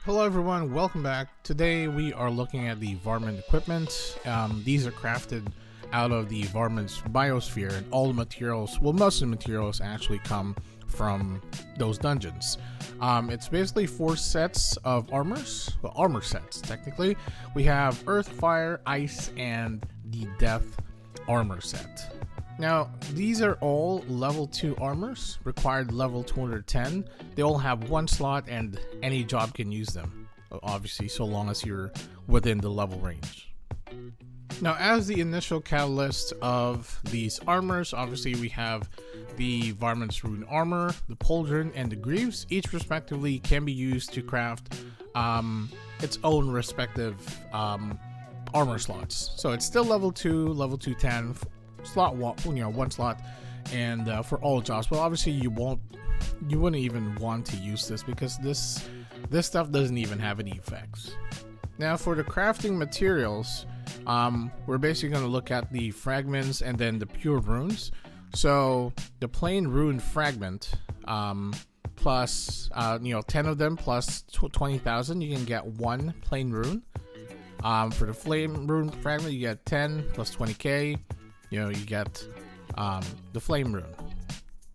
Hello everyone, welcome back. Today we are looking at the Varmundt equipment. These are crafted out of the Varmundt's biosphere, and all the materials, well, most of the materials actually come from those dungeons. It's basically 4 sets of armors, well, armor sets technically. We have Earth, Fire, Ice, and the Death armor set. Now, these are all level 2 armors, required level 210. They all have 1 slot and any job can use them, obviously, so long as you're within the level range. Now, as the initial catalyst of these armors, obviously we have the Varmundt's Rune Armor, the Pauldron, and the Greaves. Each respectively can be used to craft its own respective armor slots. So it's still level 2, level 210, slot 1 slot, and for all jobs. Well, obviously you wouldn't even want to use this because this stuff doesn't even have any effects. Now, for the crafting materials, we're basically going to look at the fragments and then the pure runes. So the plain rune fragment, plus 10 of them plus 20,000, you can get 1 plain rune. For the flame rune fragment, you get 10 plus 20k. You get the flame rune.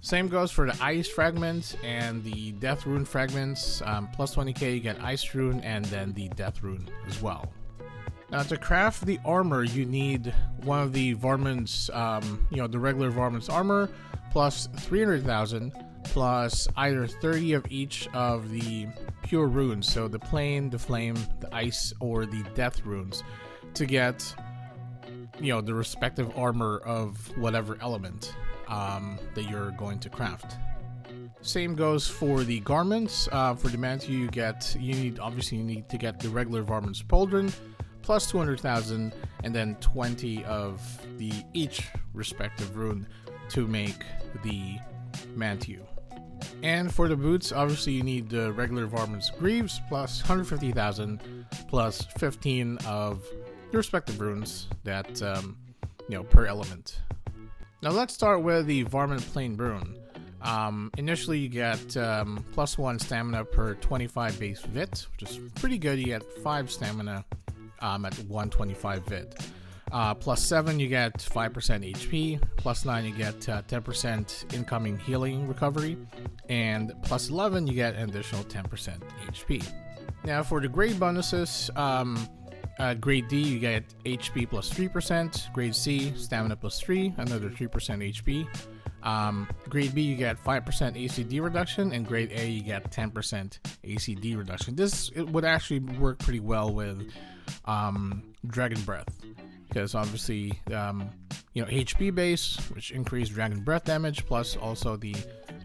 Same goes for the ice fragment and the death rune fragments. Plus 20k, you get ice rune and then the death rune as well. Now, to craft the armor, you need one of the Varmundt's, the regular Varmundt's armor, plus 300,000, plus either 30 of each of the pure runes, so the plane, the flame, the ice, or the death runes, to get the respective armor of whatever element that you're going to craft. Same goes for the garments. For the mantle, you need to get the regular Varmundt's Pauldron, plus 200,000, and then 20 of each respective rune to make the mantle. And for the boots, obviously you need the regular Varmundt's Greaves, plus 150,000, plus 15 of the respective runes that per element. Now let's start with the Varmundt plain rune. Initially you get plus 1 stamina per 25 base vit, which is pretty good. You get 5 stamina at 125 vit. Plus 7 you get 5% HP, plus 9 you get 10% incoming healing recovery, and plus 11 you get an additional 10% HP. Now for the grade bonuses, grade D you get HP plus 3%, grade C stamina plus 3, another 3% HP. Grade B you get 5% ACD reduction, and grade A you get 10% ACD reduction. It would actually work pretty well with Dragon Breath, because obviously HP base, which increased Dragon Breath damage, plus also the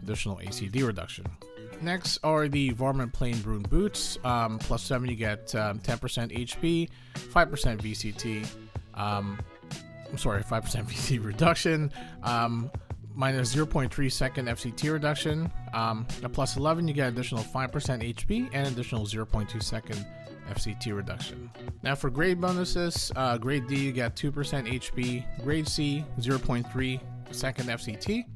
additional ACD reduction. Next are the Varmundt plain rune boots. Plus 7 you get 10% HP, 5% VCT, 5% VCT reduction, minus 0.3 second FCT reduction. Plus 11 you get additional 5% HP and additional 0.2 second FCT reduction. Now for grade bonuses, grade D you get 2% HP, grade C 0.3 second FCT,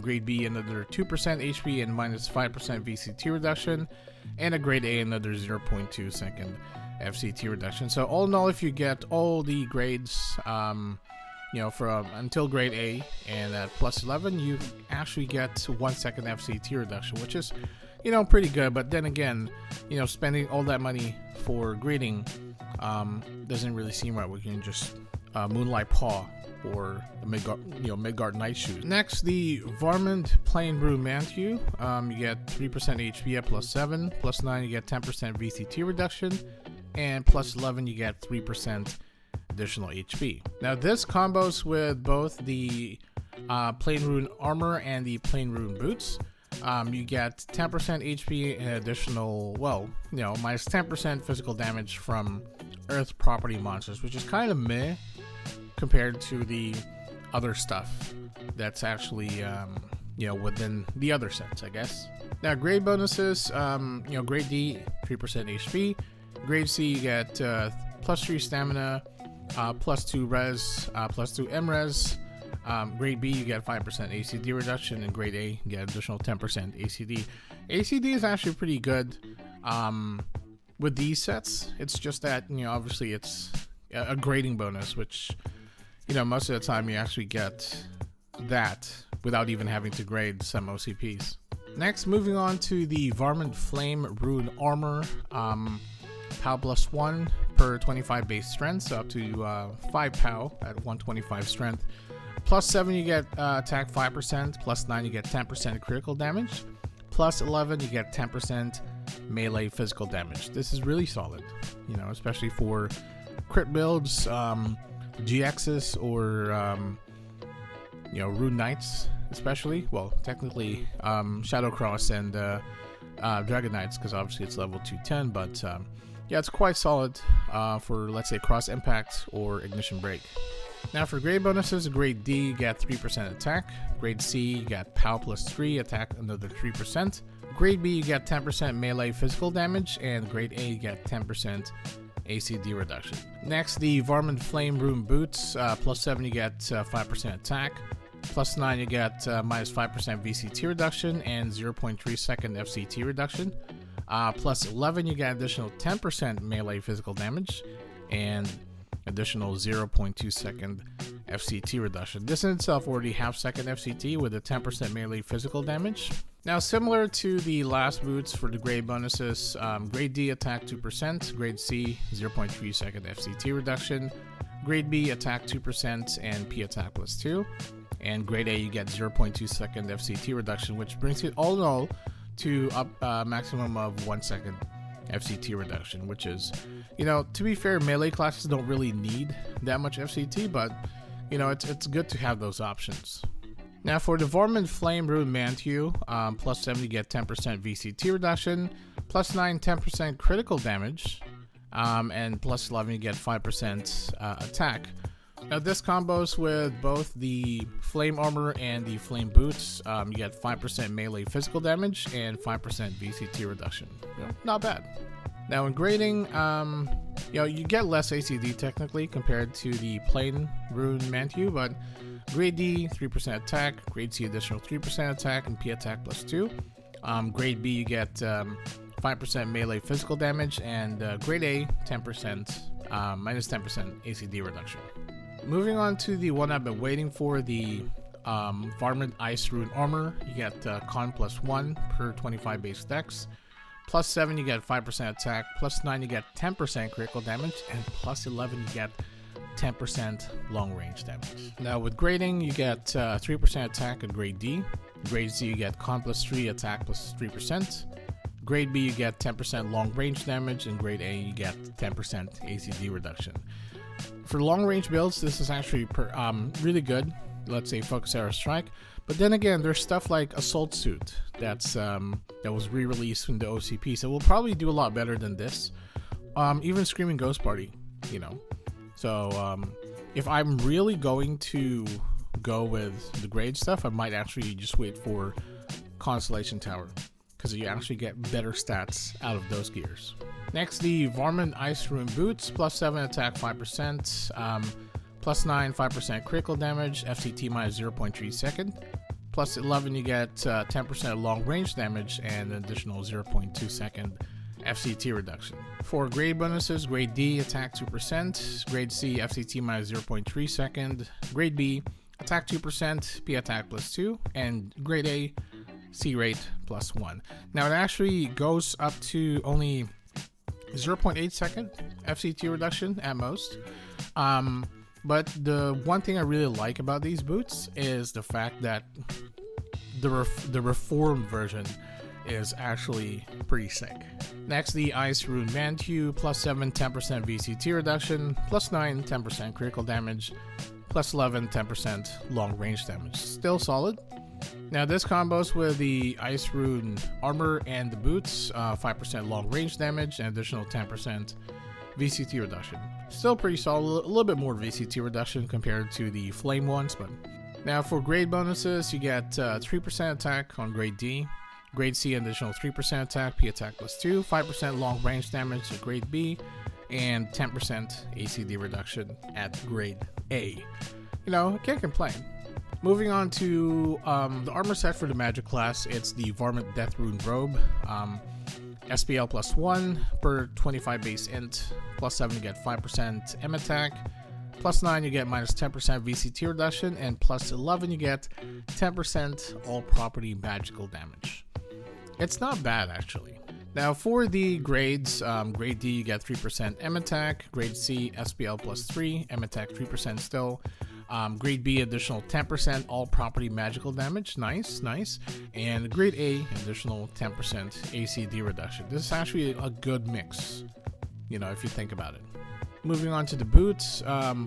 grade B another 2% HP and minus 5% VCT reduction, and a grade A another 0.2 second FCT reduction. So all in all, if you get all the grades from until grade A and at plus 11, you actually get 1 second FCT reduction, which is pretty good. But then again, spending all that money for grading doesn't really seem right. We can just Moonlight Paw or Midgard Night Shoes. Next, the Varmundt plain rune mantle. You get 3% HP at plus 7, plus 9 you get 10% VCT reduction, and plus 11 you get 3% additional HP. Now this combos with both the plain rune armor and the plain rune boots. You get 10% HP and additional, minus 10% physical damage from earth property monsters, which is kind of meh compared to the other stuff that's actually within the other sets, I guess. Now grade bonuses, grade D 3% HP, grade C you get plus 3 stamina, plus 2 res, plus 2 mres. Grade B you get 5% ACD reduction, and grade A you get additional 10% ACD. ACD is actually pretty good With these sets, it's just that, obviously it's a grading bonus, which, most of the time you actually get that without even having to grade some OCPs. Next, moving on to the Varmundt Flame Rune Armor. POW plus 1 per 25 base strength, so up to 5 POW at 125 strength. Plus 7 you get attack 5%, plus 9 you get 10% critical damage, plus 11 you get 10% melee physical damage. This is really solid, especially for crit builds, GXs, or Rune Knights especially. Well, technically Shadowcross and Dragon Knights, because obviously it's level 210, but yeah, it's quite solid for, let's say, Cross Impact or Ignition Break. Now for grade bonuses, grade D you get 3% attack, grade C you get POW plus 3, attack another 3%, grade B you get 10% melee physical damage, and grade A you get 10% ACD reduction. Next, the Varmundt Flame Rune Boots, plus 7 you get 5% attack, plus 9 you get minus 5% VCT reduction and 0.3 second FCT reduction. Plus 11 you get additional 10% melee physical damage and additional 0.2 second FCT reduction. This in itself already half second FCT with a 10% melee physical damage. Now, similar to the last boots for the grade bonuses, grade D attack 2%, grade C 0.3 second FCT reduction, grade B attack 2% and P attack plus 2, and grade A you get 0.2 second FCT reduction, which brings it all in all to a maximum of 1 second FCT reduction, which is, to be fair, melee classes don't really need that much FCT, but it's good to have those options. Now for the Varmundt Flame Rune Mantle, plus 7 you get 10% VCT reduction, plus 9 10% critical damage, and plus 11 you get 5% attack. Now this combos with both the Flame Armor and the Flame Boots. You get 5% melee physical damage and 5% VCT reduction. Not bad. Now in grading, you get less ACD technically compared to the plain Rune Mantle, but grade D 3% attack, grade C additional 3% attack and P attack plus 2. Grade B you get 5% melee physical damage, and grade A 10% minus 10% ACD reduction. Moving on to the one I've been waiting for, the Varmundt Ice Rune Armor. You get con plus 1 per 25 base dex, plus 7 you get 5% attack, plus 9 you get 10% critical damage, and plus 11 you get 10% long range damage. Now with grading, you get 3% attack at grade D, grade C you get con plus 3, attack plus 3%, grade B you get 10% long range damage, and grade A you get 10% ACD reduction. For long range builds, this is actually really good. Let's say Focus Arrow Strike, but then again, there's stuff like Assault Suit that was re-released from the OCP, so we'll probably do a lot better than this. Even Screaming Ghost Party, So if I'm really going to go with the grade stuff, I might actually just wait for Constellation Tower, because you actually get better stats out of those gears. Next, the Varmundt Ice Rune Boots, plus 7 attack 5%, plus 9 5% critical damage, FCT minus 0.3 second, plus 11 you get 10% long range damage and an additional 0.2 second FCT reduction. For grade bonuses, grade D attack 2%, grade C FCT minus 0.3 second, grade B attack 2%, P attack plus 2, and grade A C rate plus 1. Now it actually goes up to only 0.8 second FCT reduction at most. But the one thing I really like about these boots is the fact that the reformed version is actually pretty sick. Next, the Ice Rune Mantle, plus 7 10% VCT reduction, plus 9 10% critical damage, plus 11 10% long range damage. Still solid. Now this combos with the Ice Rune Armor and the boots, 5% long range damage and additional 10% VCT reduction. Still pretty solid, a little bit more VCT reduction compared to the Flame ones. But now for grade bonuses, you get 3% attack on grade D, grade C additional 3% attack, P attack plus 2, 5% long range damage at grade B, and 10% ACD reduction at grade A. Can't complain. Moving on to the armor set for the magic class, it's the Varmundt Death Rune Robe. SPL plus 1 per 25 base int. Plus 7 you get 5% M attack. Plus 9 you get minus 10% VCT reduction, and plus 11 you get 10% all property magical damage. It's not bad actually. Now for the grades, grade D you get 3% M attack, grade C SPL plus 3, M attack 3% still, grade B additional 10% all property magical damage, nice, and grade A additional 10% ACD reduction. This is actually a good mix, you know, if you think about it. Moving on to the boots,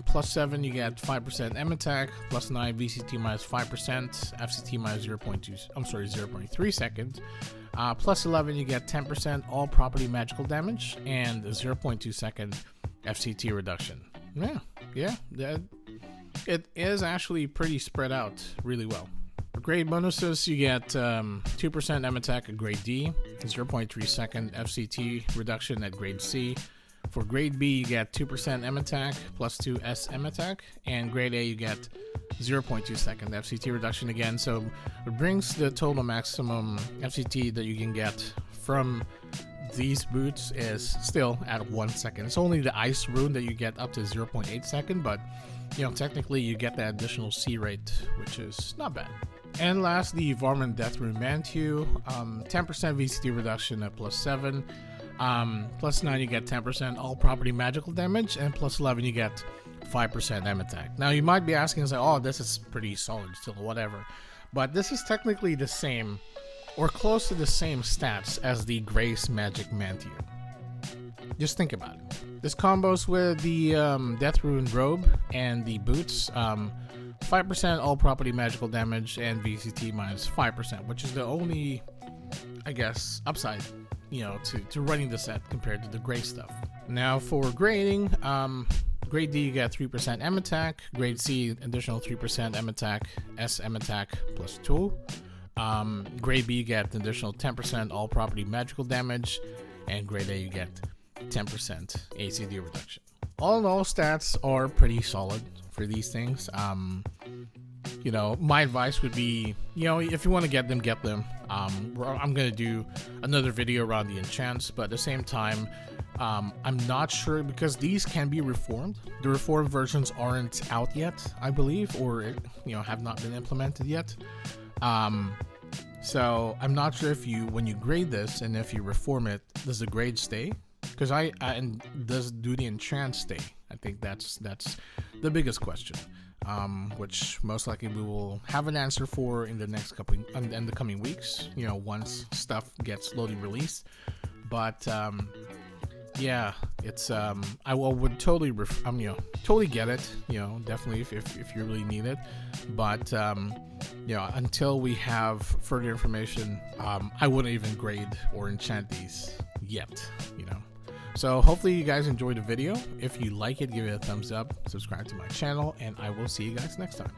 plus 7 you get 5% M attack, plus 9 VCT minus 5%, FCT minus 0.3 seconds, plus 11 you get 10% all property magical damage, and 0.2 second FCT reduction. Yeah, it is actually pretty spread out really well. For grade bonuses, you get 2% M attack at grade D, 0.3 second FCT reduction at grade C. For grade B, you get 2% M attack plus 2 SM attack, and grade A you get 0.2 second FCT reduction again. So it brings the total maximum FCT that you can get from these boots is still at 1 second. It's only the ice rune that you get up to 0.8 second, but you know, technically you get that additional C rate, which is not bad. And last, the Varmundt Death Rune Mantu, 10% VCT reduction at plus 7. Plus 9 you get 10% all property magical damage, and plus 11 you get 5% M attack. Now you might be asking, like, oh, this is pretty solid still, whatever, but this is technically the same or close to the same stats as the Grace Magic Mantu. Just think about it. This combos with the Death Rune Robe and the boots, 5% all property magical damage and VCT minus 5%, which is the only, I guess, upside, you know, to running the set compared to the gray stuff. Now for grading, grade D you get 3% M attack, grade C additional 3% M attack, SM attack plus 2. Grade B you get an additional 10% all property magical damage, and grade A you get 10% ACD reduction. All in all, stats are pretty solid for these things. You know, my advice would be, you know, if you want to get them, get them. I'm gonna do another video around the enchants, but at the same time, I'm not sure because these can be reformed. The reformed versions aren't out yet, I believe, or you know, have not been implemented yet. So I'm not sure if you, when you grade this and if you reform it, does the grade stay? Because and does do the enchant stay? I think that's the biggest question. Which most likely we will have an answer for in the next in the coming weeks, you know, once stuff gets slowly released. But yeah, it's I would totally totally get it, you know, definitely if you really need it. But you know, until we have further information, I wouldn't even grade or enchant these yet, you know. So hopefully you guys enjoyed the video. If you like it, give it a thumbs up, subscribe to my channel, and I will see you guys next time.